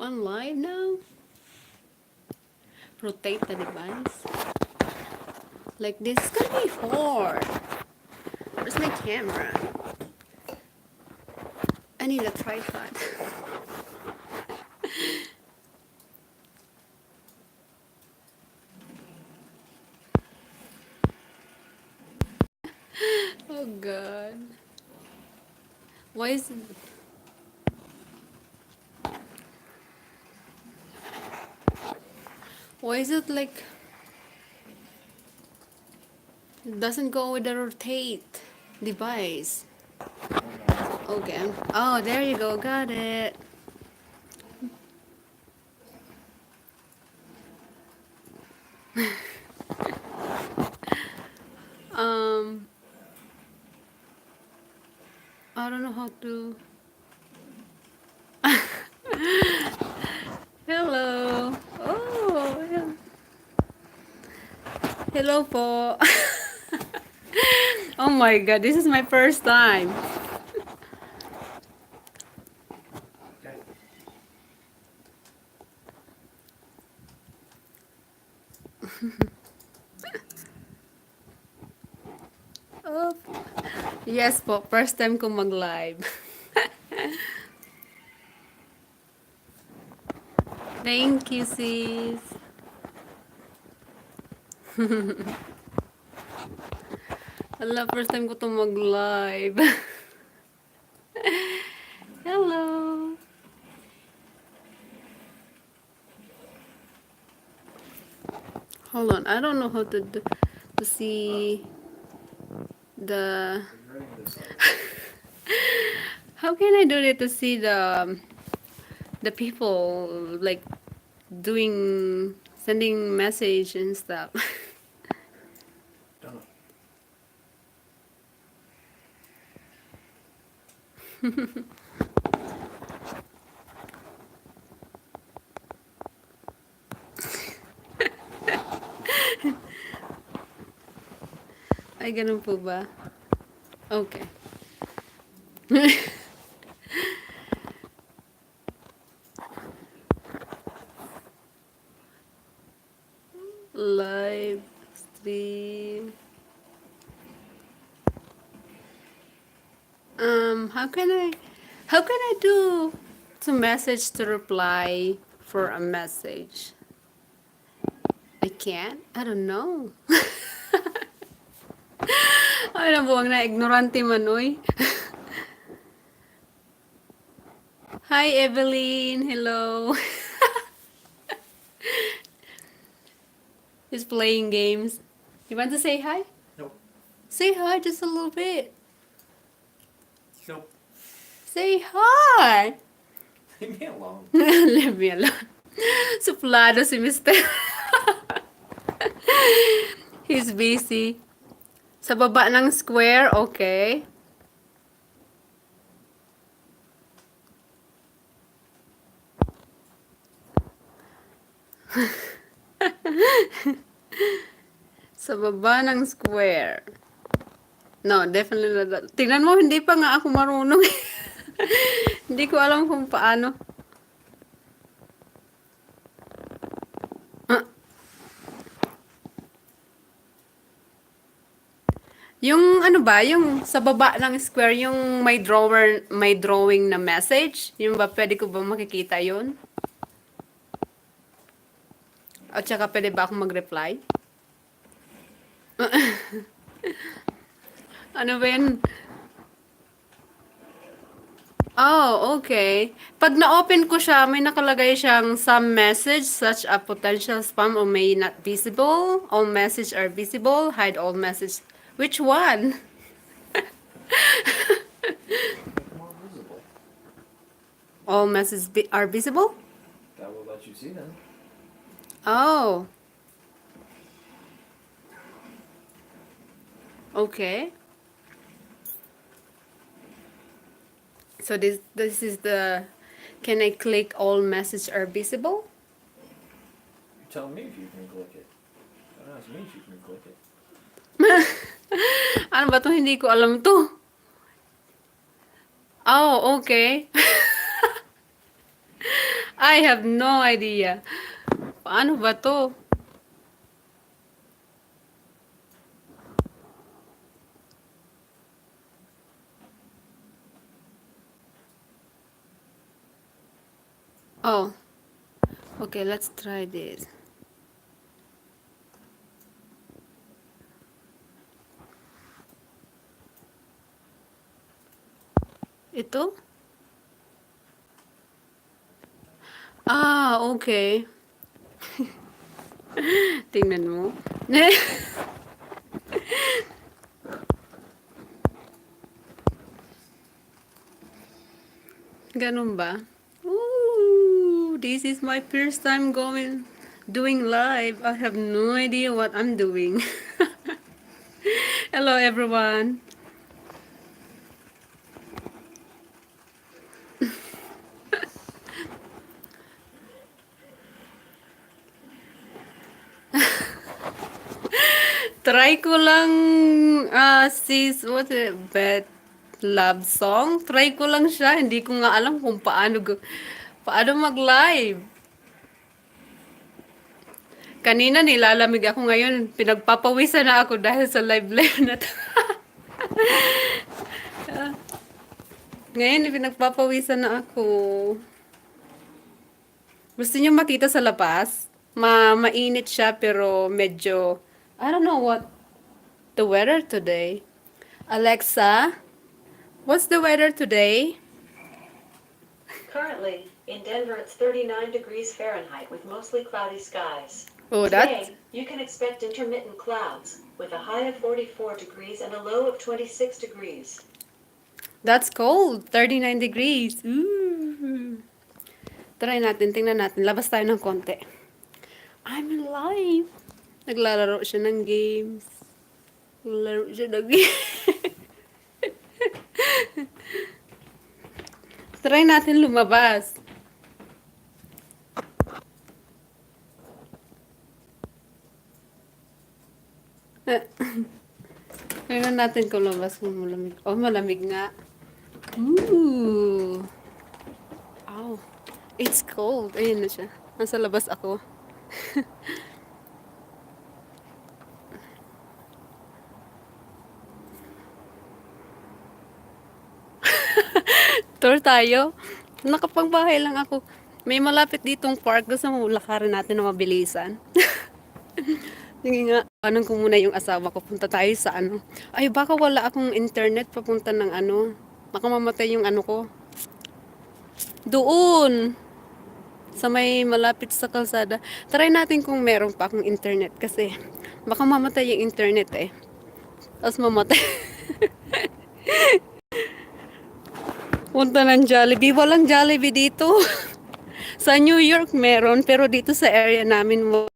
on live now? Rotate the device. Like this is gonna be hard. Where's my camera? I need a tripod. Oh god. Why is it? Why is it like it doesn't go with the rotate device? Okay. Oh, there you go. Got it. Um, I don't know how to. Hello. Oh, hello po. Oh my god, this is my first time. Oh, yes po, first time ko mag-live. Thank you, sis. Ala, first time ko to mag-live. Hello. Hold on, I don't know how to do, to see the. How can I do it to see the people like doing sending message and stuff? Ay, ganun po ba? Okay. Live stream. How can I do to message to reply for a message? I can't? I don't know. Ay, nabuwang na ignorante man, uy. Hi, Evelyn. Hello. He's playing games. You want to say hi? Nope. Say hi just a little bit. Nope. Say hi. Leave me alone. Leave me alone. Suplado si Mr. He's busy. Sa baba ng square, okay. Sa baba ng square. No, definitely not. Tingnan mo, hindi pa nga ako marunong. Hindi ko alam kung paano. Yung ano ba, yung sa baba ng square, yung may drawing na message, yung ba pwede ko ba makikita yun? At saka pwede ba akong mag-reply? Ano ba yun? Oh, okay. Pag na-open ko siya, may nakalagay siyang some message such a potential spam or may not visible. All message are visible. Hide all message. Which one? More visible. All messages are visible? That will let you see them. Oh. Okay. So this is the, can I click all message are visible? You tell me if you can click it. Don't ask me if you can click it. Ano ba to? Hindi ko alam to. Oh, okay. I have no idea. Paano ba to? Oh, okay, let's try this. Ito? Ah, okay. Tingnan mo. Ganun ba? Ooh, this is my first time doing live. I have no idea what I'm doing. Hello everyone. Try ko lang sis what is it? Bet love song. Try ko lang siya. Hindi ko nga alam kung paano mag-live. Kanina nilalamig ako, ngayon pinagpapawisan na ako dahil sa live na to. Ngayon pinagpapawisan na ako. Gusto niyo makita sa labas? Mainit siya pero medyo I don't know what the weather today. Alexa, what's the weather today? Currently, in Denver it's 39 degrees Fahrenheit with mostly cloudy skies. Oh, that's Today, you can expect intermittent clouds with a high of 44 degrees and a low of 26 degrees. that's cold. 39 degrees. Ooh. Try natin, tingnan natin. Labas tayo ng konti. I'm live. Naglalaro siya ng games. Naglalaro siya ng games. Try natin lumabas. Tingnan natin kung lumabas kung malamig. Oh, malamig nga. Ooh. Ow. It's cold. Ayun na siya. Nasa labas ako. Tour tayo. Nakapagbahay lang ako. May malapit ditong park. Gusto mo lakarin natin na mabilisan. Sige nga. Anong ko muna yung asawa ko. Punta tayo sa ano. Ay, baka wala akong internet papunta ng ano. Baka mamatay yung ano ko. Doon. Sa may malapit sa kalsada. Try natin kung meron pa akong internet. Kasi baka mamatay yung internet eh. Tapos mamatay. Punta ng Jollibee. Walang Jollibee dito. Sa New York meron, pero dito sa area namin mo.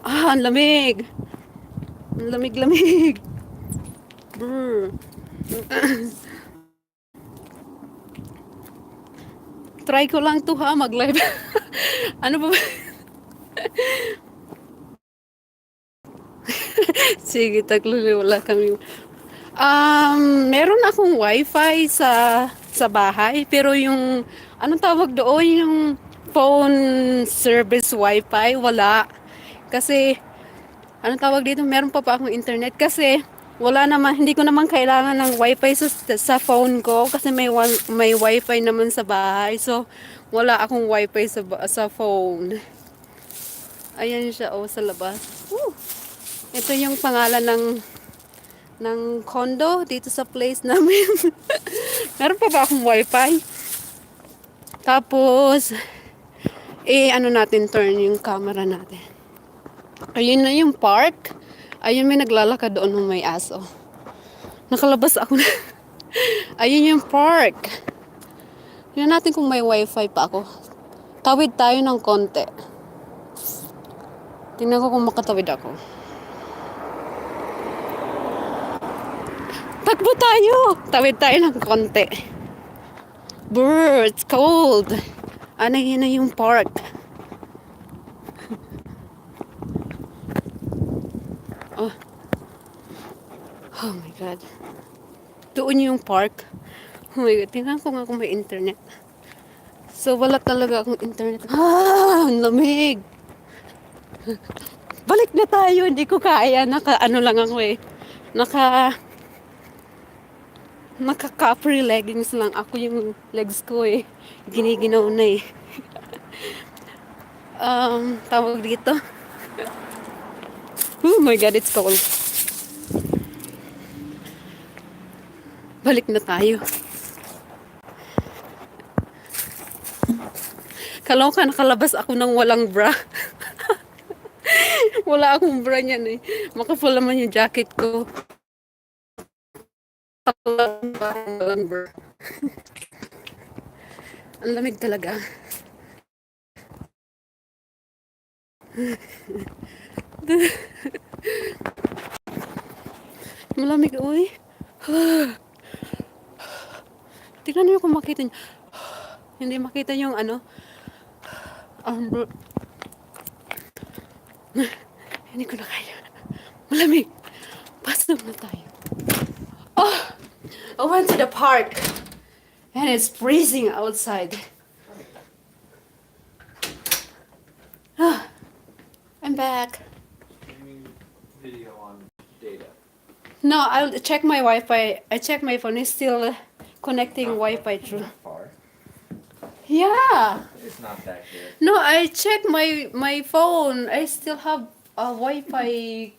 Ah, ang lamig. Ang lamig-lamig. Brr. Try ko lang to ha, mag-live. Ano ba? Sige, tagluli, wala kami. Meron akong wifi sa bahay, pero yung anong tawag doon, yung phone service wifi, wala. Kasi anong tawag dito, meron pa akong internet kasi wala naman, hindi ko naman kailangan ng wifi sa phone ko kasi may wifi naman sa bahay. So wala akong wifi sa phone. Ayan siya sa labas. Woo! Ito yung pangalan ng condo dito sa place namin. Meron pa ba akong wifi? Tapos, ano natin, turn yung camera natin. Ayun na yung park. Ayun, may naglalakad doon ng may aso. Nakalabas ako na. Ayun yung park. Tingnan natin kung may wifi pa ako. Tawid tayo ng konti. Tingnan ko kung makatawid ako. Takbo tayo! Tawid tayo ng konti. Brr, it's cold. Ano yun na yung park. Oh. Oh my God. Doon yung park. Oh my God. Tingnan ko nga kung may internet. So, wala talaga akong internet. Ah, ang lamig. Balik na tayo. Hindi ko kaya. Ano lang ako eh. Naka-capri leggings lang. Ako yung legs ko eh. Giniginaw na eh. Tawag dito. Oh my God, it's cold. Balik na tayo. Kaloka, nakalabas ako ng walang bra. Wala akong bra niyan eh. Maka-full naman yung jacket ko. Walang bra. Ang lamig talaga. Malamig, uy. Tingnan niyo kung makita niyo. Hindi makita yung ano. Hindi ko na kaya. Malamig. Pasok na tayo. Oh, I went to the park. And it's freezing outside. Ah, I'm back. Streaming video on data. No, I'll check my Wi-Fi. I check my phone. It's still connecting Wi-Fi through. Not far. Yeah. It's not that good. No, I checked my phone. I still have a Wi-Fi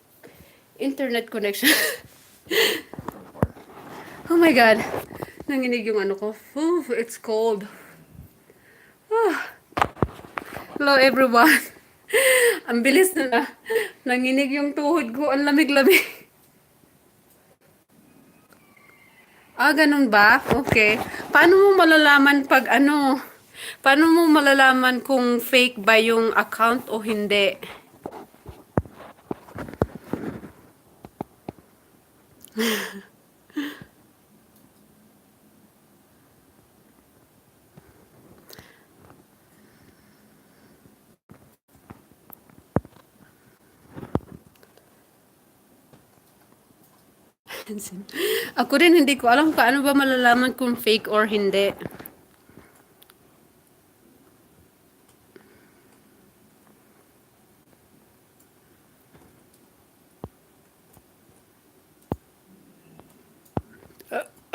internet connection. From far. Oh my God. Nanginig yung ano ko. Ooh, it's cold. Ah. Hello everyone. Ang bilis na. Nanginig yung tuhod ko. Ang lamig-lamig. Ah, ganun ba? Okay. Paano mo malalaman pag ano? Paano mo malalaman kung fake ba yung account o hindi? Ako rin hindi ko alam paano ba malalaman kung fake or hindi.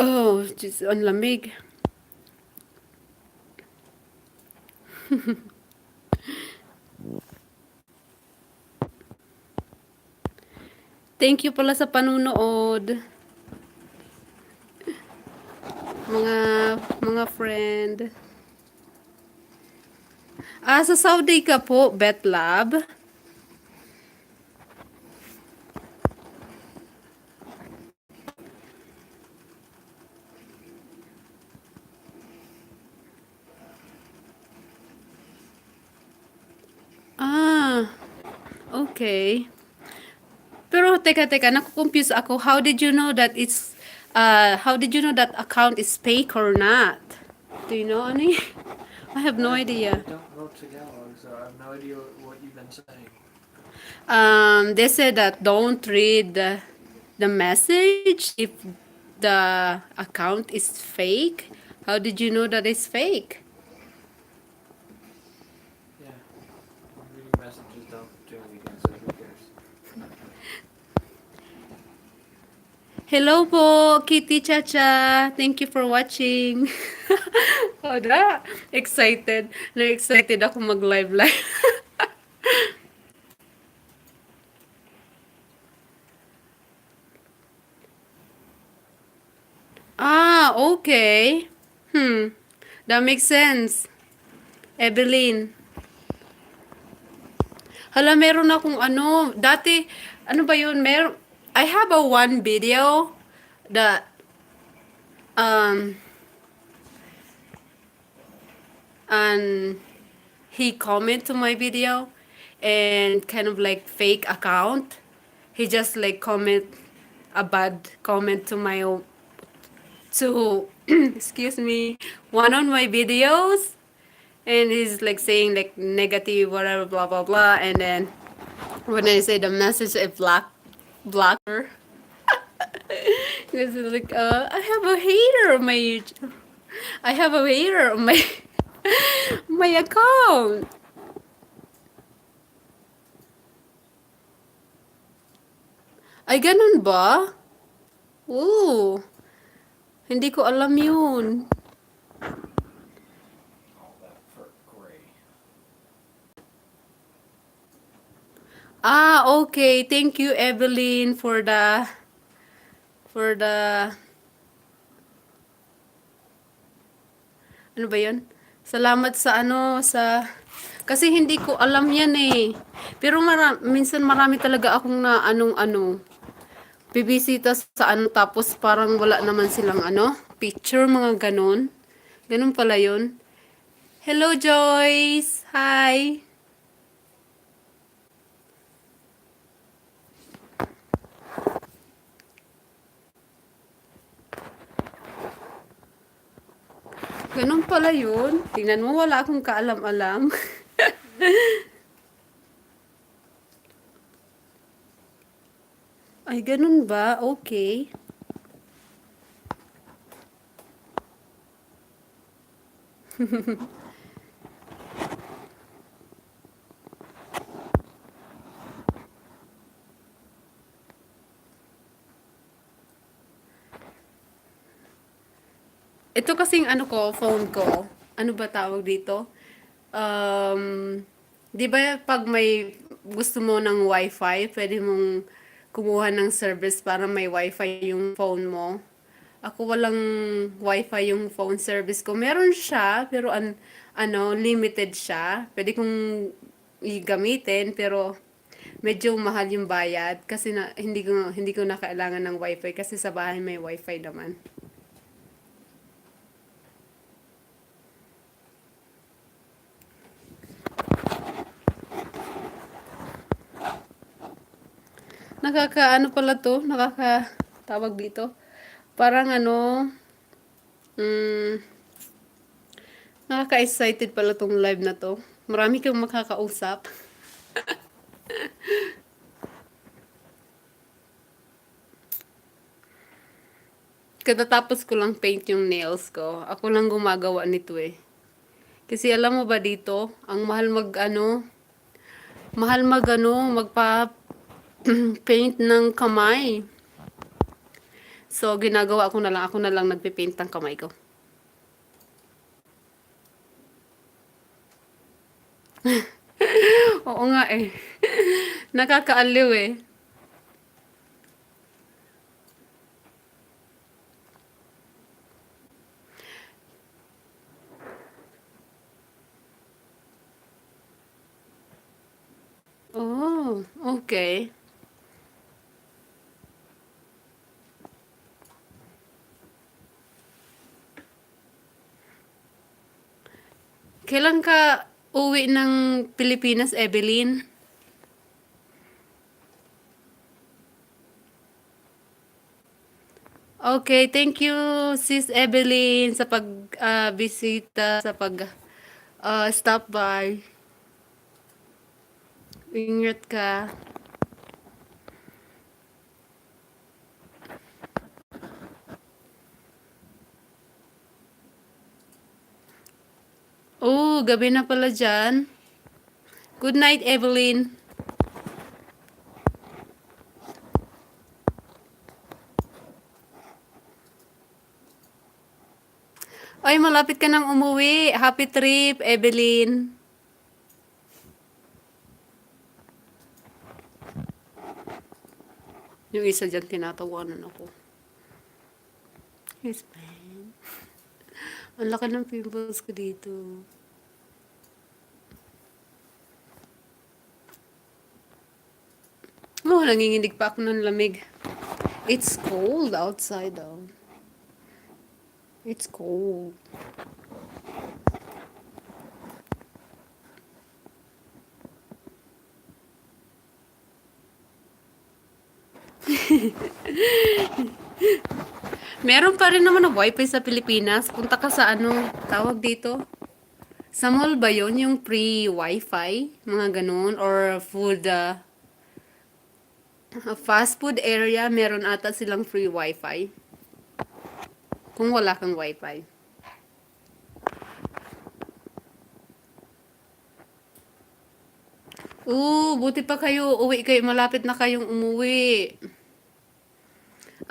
Oh, Diyos, ang lamig. Thank you pala sa panunood. Mga friend. Ah, sa Saudi ka po, Betlab. Ah, okay. Pero teka, naku-confuse ako. How did you know that account is fake or not? Do you know any? I have no idea. Don't go to Tagalog, so I have no idea what you've been saying. They said that don't read the message if the account is fake. How did you know that it's fake? Yeah. Reading messages don't do anything, so who cares? Hello po, Kitty Chacha. Thank you for watching. Oh, excited. Na-excited ako mag-live. Ah, okay. That makes sense. Evelyn. Hala, meron akong ano, dati, ano ba yun, I have a one video that, and he comment to my video, and kind of like fake account. He just like comment a bad comment to excuse me, one on my videos. And he's like saying like negative whatever blah blah blah, and then when I say the message I blocker. Because like I have a hater on my YouTube. I have a hater on my My account. Ay, ganun ba? Oo. Hindi ko alam yun. All that for gray. Ah, okay. Thank you, Evelyn, for the ano ba yun? Salamat sa kasi hindi ko alam yan eh. Pero minsan marami talaga akong na bibisita sa tapos parang wala naman silang picture, mga ganun. Ganun pala yun. Hello, Joyce! Hi! Ganun pala yun. Tingnan mo, wala akong kaalam-alam. Ay, ganun ba? Okay. Ito kasing phone ko. Ano ba tawag dito? Di ba pag may gusto mo ng wifi, pwede mong kumuha ng service para may wifi yung phone mo. Ako walang wifi yung phone service ko. Meron siya, pero limited siya. Pwede kong gamitin, pero medyo mahal yung bayad kasi hindi ko na kailangan ng wifi kasi sa bahay may wifi naman. Pala to, tawag dito. Parang mm, nakaka-excited pala tong live na to. Marami kang makakausap. Katatapos ko lang paint yung nails ko. Ako lang gumagawa nito eh. Kasi alam mo ba dito, ang mahal magpa paint ng kamay. So, ginagawa ko na lang. Ako na lang nagpipaint ng kamay ko. Oo nga eh. Nakakaaliw eh. Oh, okay. Kailan ka uwi ng Pilipinas, Evelyn? Okay, thank you, Sis Evelyn, sa bisita, sa stop by. Ingat ka. Oh, gabi na pala dyan. Good night, Evelyn. Ay, malapit ka nang umuwi. Happy trip, Evelyn. Yung isa dyan, tinatawanan ako. Yes, ma'am. Ang laki ng pimples ko dito. Oh, nanginginig pa ako ng lamig. It's cold outside though. It's cold. Meron pa rin naman na wifi sa Pilipinas. Punta ka sa tawag dito. Sa mall ba yun? Yung free wifi? Mga ganun? Or food, fast food area, meron ata silang free wifi. Kung wala kang wifi. Buti pa kayo, uwi kayo, malapit na kayong umuwi.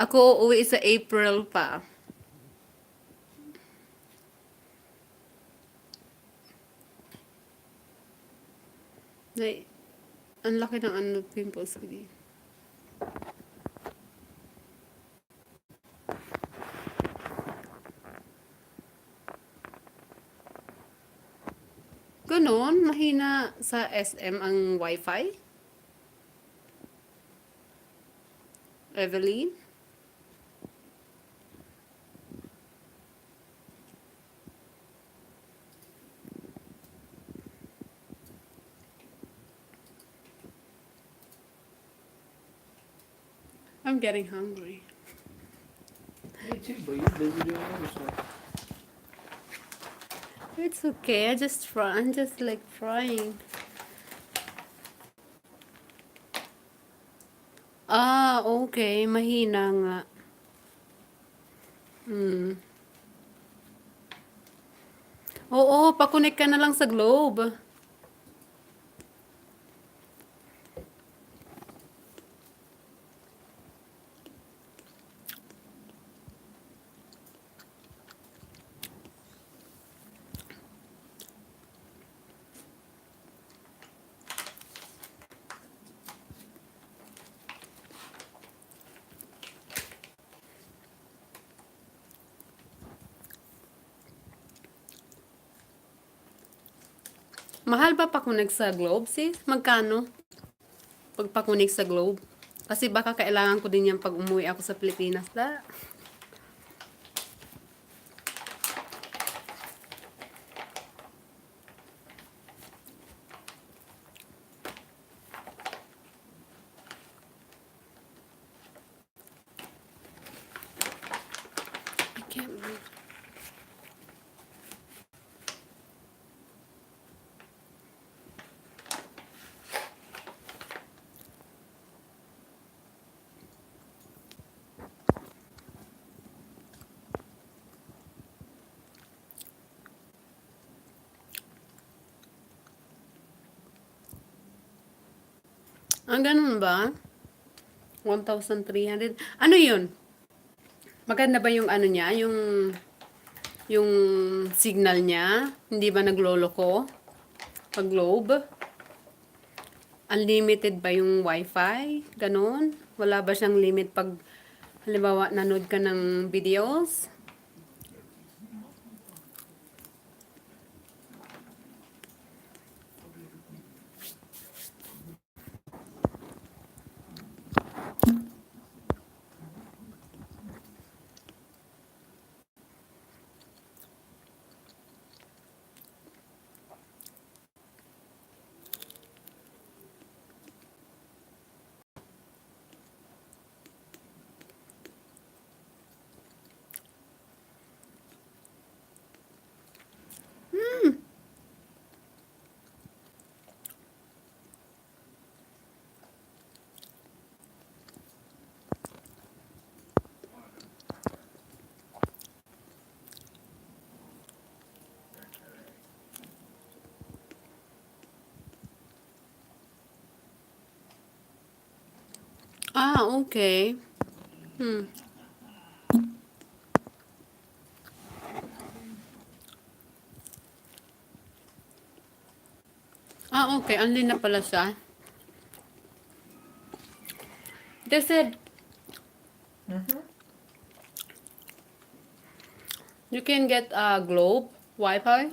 Ako uuwi sa April pa. Nay, ang laki ng ano, pimples ko dito. Ganon, mahina sa SM ang wifi. Evelyn? I'm getting hungry. Me too, but you're busy doing other stuff. It's okay, I'm just like frying. Okay, mahina nga. Oo, pakunik ka na lang sa Globe. Mahal ba pakunik sa Globe, sis? Magkano? Pag pakunik sa Globe? Kasi baka kailangan ko din yan pag umuwi ako sa Pilipinas. I can't believe. Ganun ba? 1,300. Ano yun? Maganda ba yung ano niya? Yung signal niya? Hindi ba nagloloko? Pag Globe? Unlimited ba yung wifi? Ganun? Wala ba siyang limit pag halimbawa nanood ka ng videos? Okay. Okay. Unli na pala siya. They said you can get a Globe Wi-Fi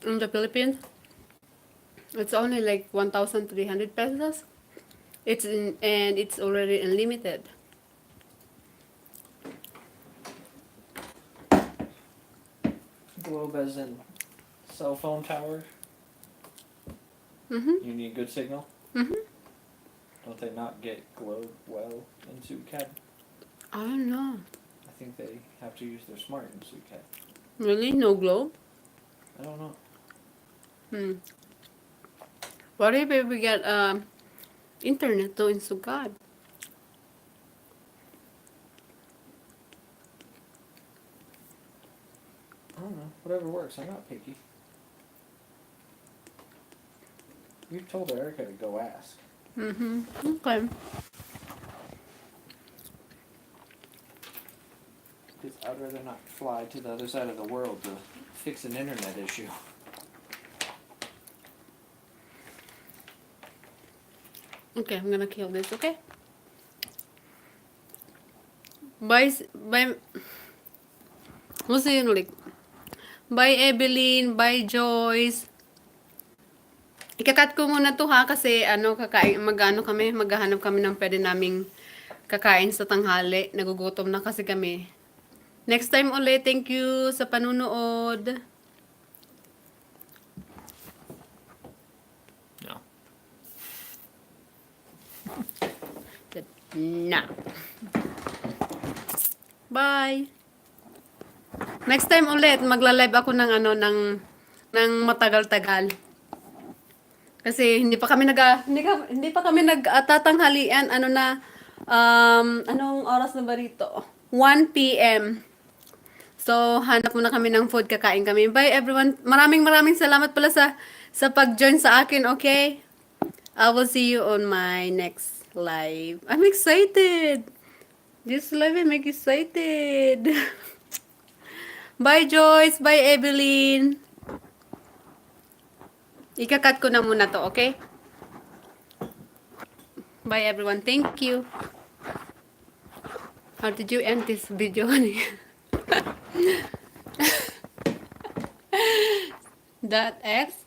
in the Philippines. It's only like 1,300 pesos. And it's already unlimited. Globe as in cell phone tower. You need good signal. Don't they not get Globe well in SuCAD? I don't know. I think they have to use their smart in SuCAD. Really? No Globe? I don't know. What if we get internet though in Sugad? I don't know. Whatever works. I'm not picky. You've told Erica to go ask. Okay. Because I'd rather not fly to the other side of the world to fix an internet issue. Okay, I'm gonna kill this, okay? Bye, bye. We'll see you ulit. Bye, Evelyn. Bye, Joyce. Ikakat ko muna to ha kasi maghahanap kami ng pwede naming kakain sa tanghali. Nagugutom na kasi kami. Next time ulit, thank you sa panunood. No. Na. Bye. Next time ulit, magla-live ako ng ng matagal-tagal. Kasi hindi pa kami nagtatanghalian. Anong oras na ba rito? 1 p.m. So, hanap muna kami ng food, kakain kami. Bye everyone. Maraming salamat pala sa pag-join sa akin, okay? I will see you on my next live. I'm excited. This live I'm excited. Bye Joyce, bye Evelyn. Ikakat ko na muna to, okay? Bye everyone. Thank you. How did you end this video? That X?